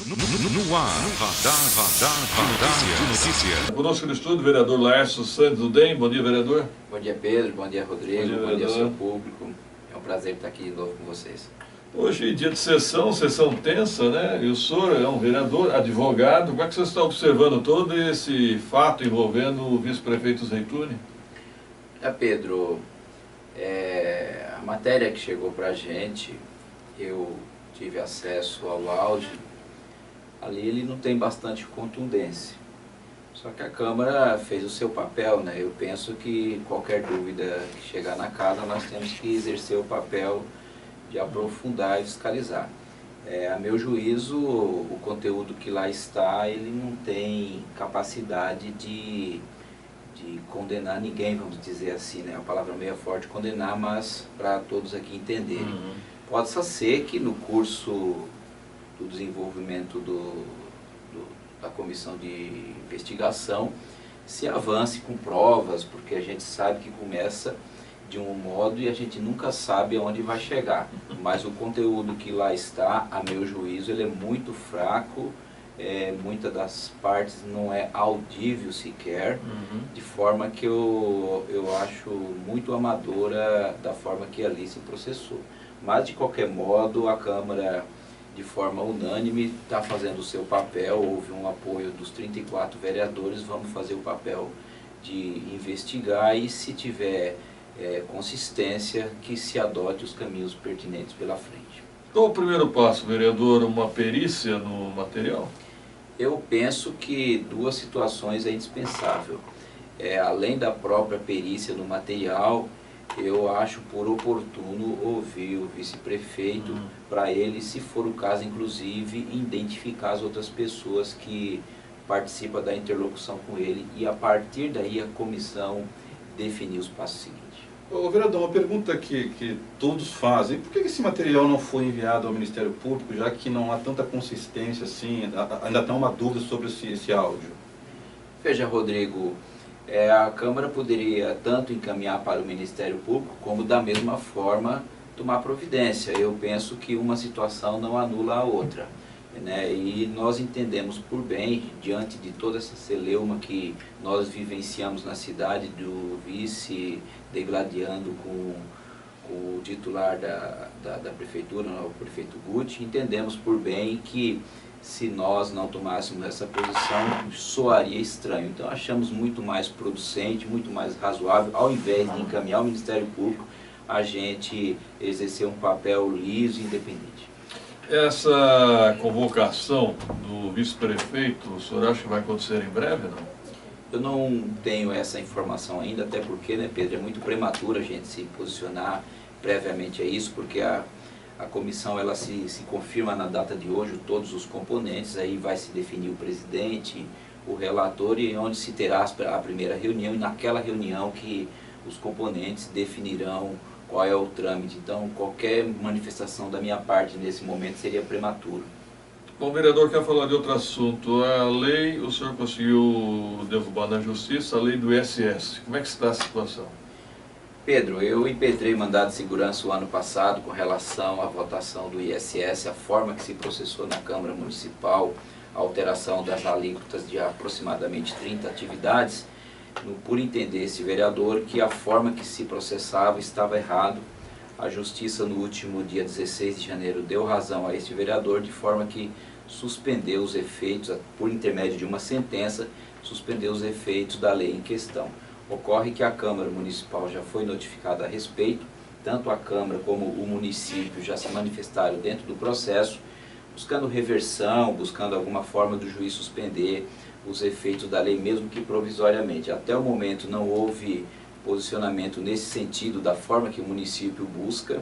No ar, Radar de Notícias. Conosco no estúdio o vereador Laércio Santos do DEM. Bom dia, vereador. Bom dia, Pedro. Bom dia, Rodrigo. Bom dia, seu público. É um prazer estar aqui de novo com vocês. Hoje, dia de sessão tensa, né? E o senhor é um vereador, advogado. Como é que você está observando todo esse fato envolvendo o vice-prefeito Zeituni? Pedro, a matéria que chegou para a gente, eu tive acesso ao áudio. Ali ele não tem bastante contundência. Só que a Câmara fez o seu papel, né? Eu penso que qualquer dúvida que chegar na casa, nós temos que exercer o papel de aprofundar e fiscalizar. A meu juízo, o conteúdo que lá está, ele não tem capacidade de condenar ninguém, vamos dizer assim, né? A palavra meio forte, condenar, mas para todos aqui entenderem. Pode ser que no curso do desenvolvimento da comissão de investigação se avance com provas, porque a gente sabe que começa de um modo e a gente nunca sabe aonde vai chegar. Mas o conteúdo que lá está, a meu juízo, ele é muito fraco, muitas das partes não é audível sequer, de forma que eu acho muito amadora da forma que ali se processou. Mas, de qualquer modo, a Câmara, de forma unânime, está fazendo o seu papel. Houve um apoio dos 34 vereadores, vamos fazer o papel de investigar e, se tiver consistência, que se adote os caminhos pertinentes pela frente. Qual o primeiro passo, vereador? Uma perícia no material? Eu penso que duas situações é indispensável. Além da própria perícia no material, eu acho por oportuno ouvir o vice-prefeito, para ele, se for o caso, inclusive, identificar as outras pessoas que participam da interlocução com ele e, a partir daí, a comissão definir os passos seguintes. Ô, vereador, uma pergunta que todos fazem: por que esse material não foi enviado ao Ministério Público, já que não há tanta consistência assim, ainda tem uma dúvida sobre esse áudio? Veja, Rodrigo, a Câmara poderia tanto encaminhar para o Ministério Público, como da mesma forma tomar providência. Eu penso que uma situação não anula a outra, né? E nós entendemos por bem, diante de toda essa celeuma que nós vivenciamos na cidade, do vice degladiando com o titular da prefeitura, o prefeito Guti, entendemos por bem que, se nós não tomássemos essa posição, soaria estranho. Então achamos muito mais producente, muito mais razoável, ao invés de encaminhar ao Ministério Público, a gente exercer um papel liso e independente. Essa convocação do vice-prefeito, o senhor acha que vai acontecer em breve, não? Eu não tenho essa informação ainda, até porque, né, Pedro, é muito prematuro a gente se posicionar previamente a isso, porque a comissão ela se confirma na data de hoje, todos os componentes, aí vai se definir o presidente, o relator, e onde se terá a primeira reunião, e naquela reunião que os componentes definirão qual é o trâmite. Então, qualquer manifestação da minha parte nesse momento seria prematuro. Bom, vereador, quer falar de outro assunto. A lei, o senhor conseguiu derrubar na justiça a lei do ISS. Como é que está a situação? Pedro, eu impetrei mandado de segurança o ano passado com relação à votação do ISS, a forma que se processou na Câmara Municipal, a alteração das alíquotas de aproximadamente 30 atividades, por entender esse vereador que a forma que se processava estava errado. A Justiça, no último dia 16 de janeiro, deu razão a este vereador, de forma que suspendeu os efeitos, por intermédio de uma sentença, suspendeu os efeitos da lei em questão. Ocorre que a Câmara Municipal já foi notificada a respeito, tanto a Câmara como o município já se manifestaram dentro do processo, buscando reversão, buscando alguma forma do juiz suspender os efeitos da lei, mesmo que provisoriamente. Até o momento não houve posicionamento nesse sentido, da forma que o município busca,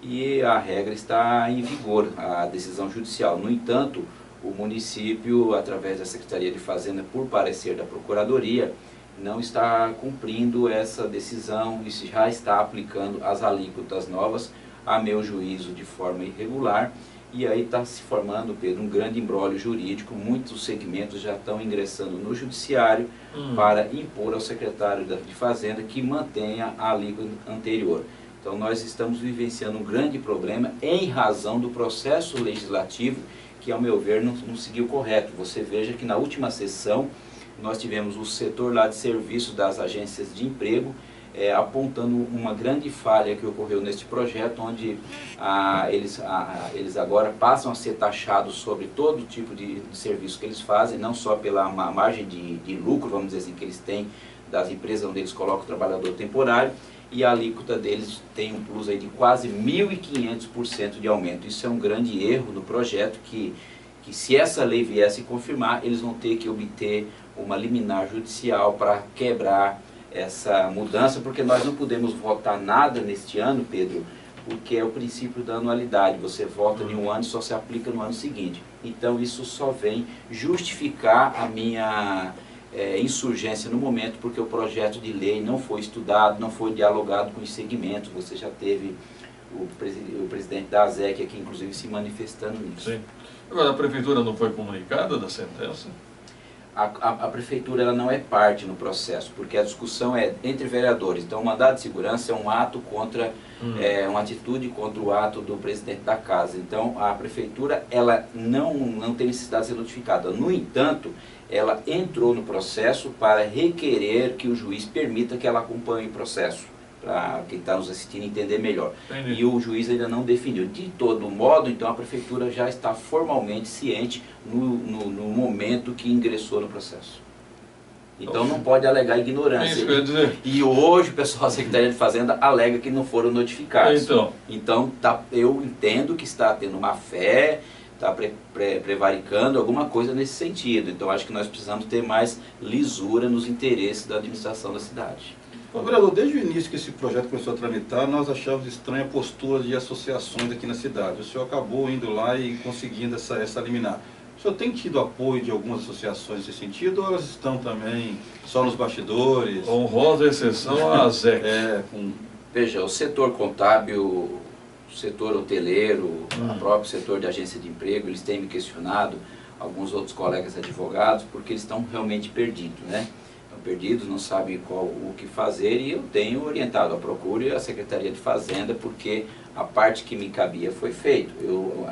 e a regra está em vigor, a decisão judicial. No entanto, o município, através da Secretaria de Fazenda, por parecer da Procuradoria, não está cumprindo essa decisão e já está aplicando as alíquotas novas, a meu juízo, de forma irregular. E aí está se formando, Pedro, um grande imbróglio jurídico. Muitos segmentos já estão ingressando no judiciário para impor ao secretário de Fazenda que mantenha a alíquota anterior. Então nós estamos vivenciando um grande problema em razão do processo legislativo que, ao meu ver, não seguiu correto. Você veja que na última sessão nós tivemos o setor lá de serviços das agências de emprego apontando uma grande falha que ocorreu neste projeto, onde eles agora passam a ser taxados sobre todo tipo de serviço que eles fazem, não só pela margem de lucro, vamos dizer assim, que eles têm das empresas onde eles colocam o trabalhador temporário, e a alíquota deles tem um plus aí de quase 1.500% de aumento. Isso é um grande erro no projeto, que se essa lei viesse confirmar, eles vão ter que obter uma liminar judicial para quebrar essa mudança, porque nós não podemos votar nada neste ano, Pedro, porque é o princípio da anualidade. Você vota em um ano e só se aplica no ano seguinte. Então isso só vem justificar a minha insurgência no momento, porque o projeto de lei não foi estudado, não foi dialogado com os segmentos. Você já teve o presidente da ASEC aqui, inclusive, se manifestando nisso. Sim. Agora, a prefeitura não foi comunicada da sentença? A prefeitura ela não é parte no processo, porque a discussão é entre vereadores. Então, o mandado de segurança é um ato contra, uma atitude contra o ato do presidente da casa. Então, a prefeitura ela não tem necessidade de ser notificada. No entanto, ela entrou no processo para requerer que o juiz permita que ela acompanhe o processo, para quem está nos assistindo entender melhor. Entendi. E o juiz ainda não definiu. De todo modo, então a prefeitura já está formalmente ciente no momento que ingressou no processo. Então não pode alegar ignorância. Isso que eu ia dizer. E hoje o pessoal da Secretaria de Fazenda alega que não foram notificados. Então eu entendo que está tendo má fé, está prevaricando alguma coisa nesse sentido. Então acho que nós precisamos ter mais lisura nos interesses da administração da cidade. Vereador, desde o início que esse projeto começou a tramitar, nós achávamos estranha a postura de associações aqui na cidade. O senhor acabou indo lá e conseguindo essa liminar. O senhor tem tido apoio de algumas associações nesse sentido, ou elas estão também só nos bastidores? Honrosa exceção a ASEC. Veja, o setor contábil, o setor hoteleiro, o próprio setor de agência de emprego, eles têm me questionado, alguns outros colegas advogados, porque eles estão realmente perdidos, né? Perdidos, não sabem o que fazer, e eu tenho orientado a procure a Secretaria de Fazenda, porque a parte que me cabia foi feita. Eu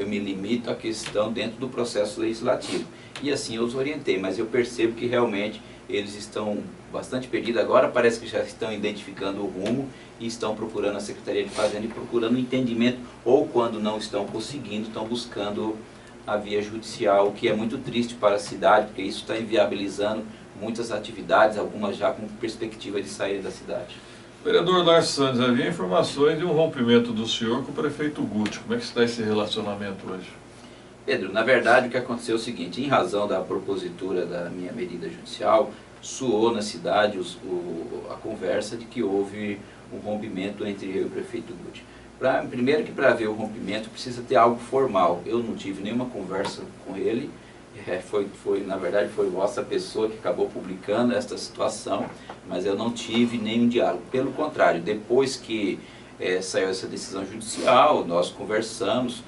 me limito à questão dentro do processo legislativo, e assim eu os orientei, mas eu percebo que realmente eles estão bastante perdidos. Agora parece que já estão identificando o rumo e estão procurando a Secretaria de Fazenda e procurando entendimento, ou quando não estão conseguindo, estão buscando a via judicial, o que é muito triste para a cidade, porque isso está inviabilizando muitas atividades, algumas já com perspectiva de sair da cidade. Vereador Lars Santos, havia informações de um rompimento do senhor com o prefeito Guti. Como é que está esse relacionamento hoje? Pedro, na verdade o que aconteceu é o seguinte: em razão da propositura da minha medida judicial, soou na cidade a conversa de que houve um rompimento entre eu e o prefeito Guti. Primeiro que para haver o rompimento precisa ter algo formal. Eu não tive nenhuma conversa com ele. Na verdade foi vossa pessoa que acabou publicando esta situação, mas eu não tive nenhum diálogo. Pelo contrário, depois que saiu essa decisão judicial, nós conversamos,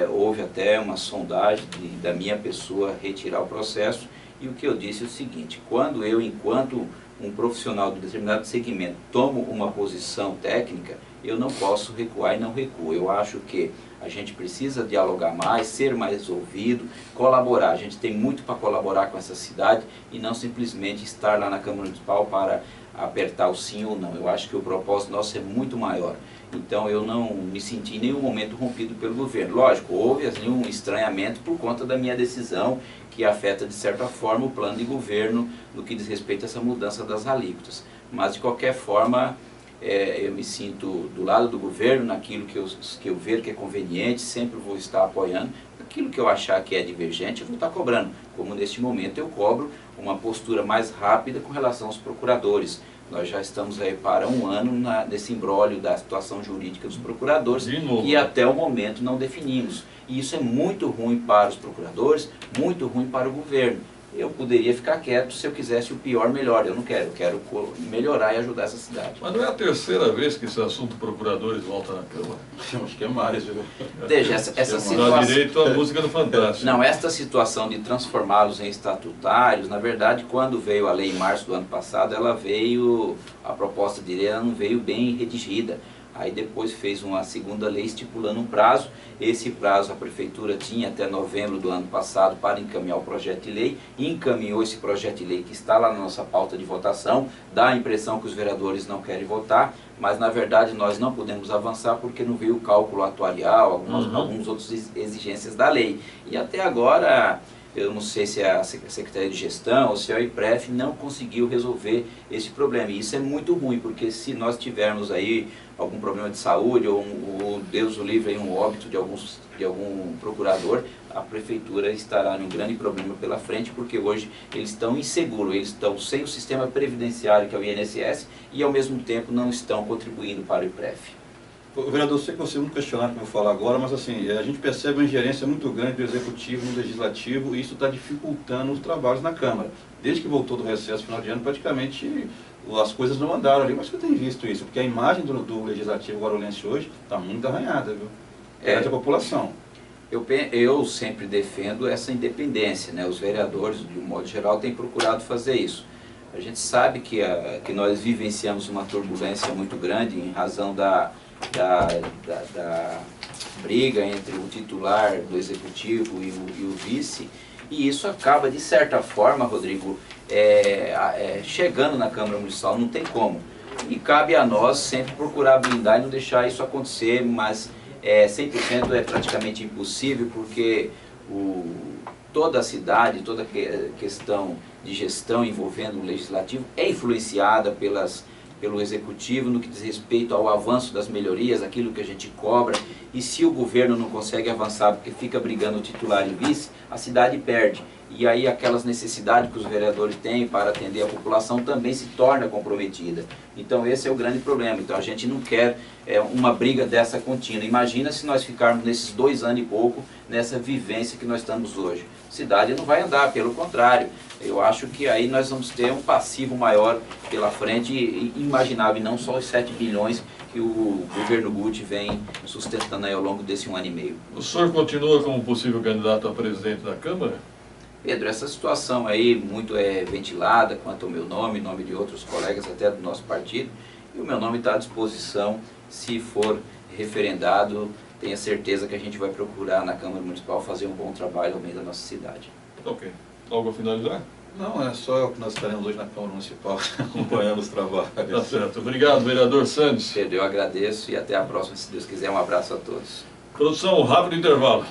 houve até uma sondagem da minha pessoa retirar o processo, e o que eu disse é o seguinte: quando eu, enquanto um profissional de determinado segmento, tomo uma posição técnica, eu não posso recuar e não recuo. Eu acho que a gente precisa dialogar mais, ser mais ouvido, colaborar. A gente tem muito para colaborar com essa cidade e não simplesmente estar lá na Câmara Municipal para apertar o sim ou não. Eu acho que o propósito nosso é muito maior. Então eu não me senti em nenhum momento rompido pelo governo. Lógico, houve assim, um estranhamento por conta da minha decisão, que afeta de certa forma o plano de governo no que diz respeito a essa mudança das alíquotas. Mas de qualquer forma, eu me sinto do lado do governo, naquilo que eu ver que é conveniente, sempre vou estar apoiando. Aquilo que eu achar que é divergente, eu vou estar cobrando. Como neste momento eu cobro uma postura mais rápida com relação aos procuradores. Nós já estamos aí para um ano nesse imbróglio da situação jurídica dos procuradores, que até o momento não definimos. E isso é muito ruim para os procuradores, muito ruim para o governo. Eu poderia ficar quieto se eu quisesse o pior melhor. Eu não quero, eu quero melhorar e ajudar essa cidade. Mas não é a terceira vez que esse assunto procuradores volta na Câmara? Acho que é mais, viu? Veja, essa situação... Dá direito à música do Fantástico. Não, esta situação de transformá-los em estatutários, na verdade, quando veio a lei em março do ano passado, ela veio, a proposta de lei ela não veio bem redigida. Aí depois fez uma segunda lei estipulando um prazo. Esse prazo a Prefeitura tinha até novembro do ano passado para encaminhar o projeto de lei. Encaminhou esse projeto de lei que está lá na nossa pauta de votação. Dá a impressão que os vereadores não querem votar, mas na verdade nós não podemos avançar porque não veio o cálculo atuarial, algumas outras exigências da lei. E até agora, eu não sei se a Secretaria de Gestão ou se a IPREF não conseguiu resolver esse problema. E isso é muito ruim, porque se nós tivermos aí algum problema de saúde ou Deus o livre, aí, um óbito de algum procurador, a Prefeitura estará num grande problema pela frente, porque hoje eles estão inseguros, eles estão sem o sistema previdenciário, que é o INSS, e ao mesmo tempo não estão contribuindo para o IPREF. Vereador, eu sei que você não questionar o que eu vou falar agora, mas assim, a gente percebe uma ingerência muito grande do Executivo no Legislativo e isso está dificultando os trabalhos na Câmara. Desde que voltou do recesso final de ano, praticamente as coisas não andaram ali, mas você tem visto isso, porque a imagem do Legislativo guarulhense hoje está muito arranhada, viu? Perante a população. Eu sempre defendo essa independência, né? Os vereadores, de um modo geral, têm procurado fazer isso. A gente sabe que nós vivenciamos uma turbulência muito grande em razão da briga entre o titular do Executivo e o vice, e isso acaba, de certa forma, Rodrigo, chegando na Câmara Municipal, não tem como. E cabe a nós sempre procurar blindar e não deixar isso acontecer, mas 100% é praticamente impossível, porque toda a cidade, toda a questão de gestão envolvendo o Legislativo é influenciada pelo Executivo no que diz respeito ao avanço das melhorias, aquilo que a gente cobra, e se o governo não consegue avançar porque fica brigando o titular e vice, a cidade perde. E aí aquelas necessidades que os vereadores têm para atender a população também se torna comprometida. Então esse é o grande problema. Então a gente não quer uma briga dessa contínua. Imagina se nós ficarmos nesses 2 anos e pouco, nessa vivência que nós estamos hoje. A cidade não vai andar, pelo contrário. Eu acho que aí nós vamos ter um passivo maior pela frente, imaginável, e não só os 7 bilhões que o governo Guti vem sustentando aí ao longo desse 1 ano e meio. O senhor continua como possível candidato a presidente da Câmara? Pedro, essa situação aí muito ventilada quanto ao meu nome, nome de outros colegas até do nosso partido, e o meu nome está à disposição, se for referendado, tenha certeza que a gente vai procurar na Câmara Municipal fazer um bom trabalho ao meio da nossa cidade. Ok. Algo a finalizar? Não, é só o que nós estaremos hoje na Câmara Municipal acompanhando os trabalhos. Tá certo. Obrigado, vereador Sandes. Pedro, eu agradeço e até a próxima, se Deus quiser. Um abraço a todos. Produção, rápido intervalo.